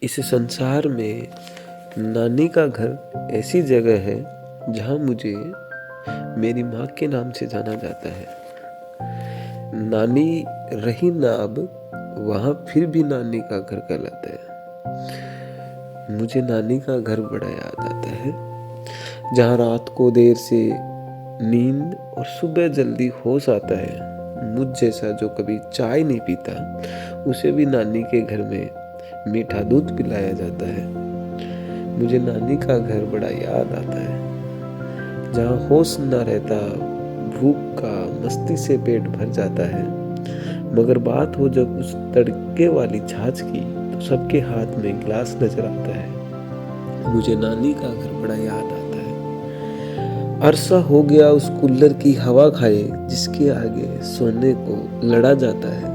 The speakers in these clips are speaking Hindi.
इस संसार में नानी का घर ऐसी जगह है जहाँ मुझे मेरी माँ के नाम से जाना जाता है। नानी रही ना अब, वहाँ फिर भी नानी का घर कहलाता है। मुझे नानी का घर बड़ा याद आता है, जहाँ रात को देर से नींद और सुबह जल्दी होश आता है। मुझ जैसा जो कभी चाय नहीं पीता, उसे भी नानी के घर में मीठा दूध पिलाया जाता है। मुझे नानी का घर बड़ा याद आता है, जहाँ होश न रहता, भूख का मस्ती से पेट भर जाता है। मगर बात हो जब उस तड़के वाली छाछ की, तो सबके हाथ में गिलास नजर आता है। मुझे नानी का घर बड़ा याद आता है। अरसा हो गया उस कूलर की हवा खाए, जिसके आगे सोने को लड़ा जाता है।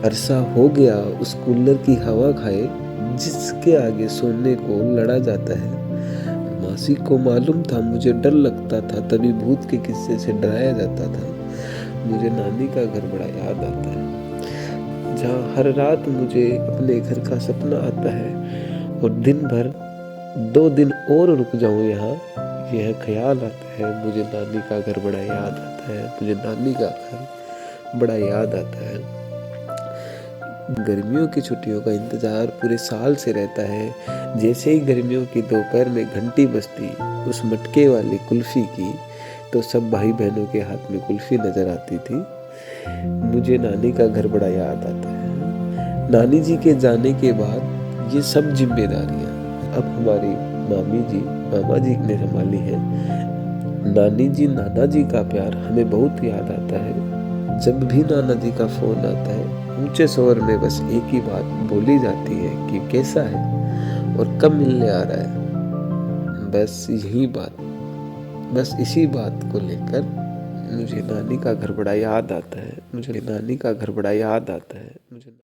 अरसा हो गया उस कूलर की हवा खाए, जिसके आगे सोने को लड़ा जाता है। मासी को मालूम था मुझे डर लगता था, तभी भूत के किस्से से डराया जाता था। मुझे नानी का घर बड़ा याद आता है, जहाँ हर रात मुझे अपने घर का सपना आता है और दिन भर 2 दिन और रुक जाऊं यहाँ, यह ख्याल आता है। मुझे नानी का घर बड़ा याद आता है, मुझे नानी का घर बड़ा याद आता है। गर्मियों की छुट्टियों का इंतजार पूरे साल से रहता है। जैसे ही गर्मियों की दोपहर में घंटी बजती उस मटके वाली कुल्फी की, तो सब भाई बहनों के हाथ में कुल्फी नजर आती थी। मुझे नानी का घर बड़ा याद आता है। नानी जी के जाने के बाद ये सब जिम्मेदारियां अब हमारी मामी जी, मामा जी ने संभाली है। नानी जी, नाना जी का प्यार हमें बहुत याद आता है। जब भी नाना जी का फोन आता है, ऊंचे स्वर में बस एक ही बात बोली जाती है कि कैसा है और कब मिलने आ रहा है। बस यही बात, बस इसी बात को लेकर मुझे नानी का घर बड़ा याद आता है। मुझे नानी का घर बड़ा याद आता है। मुझे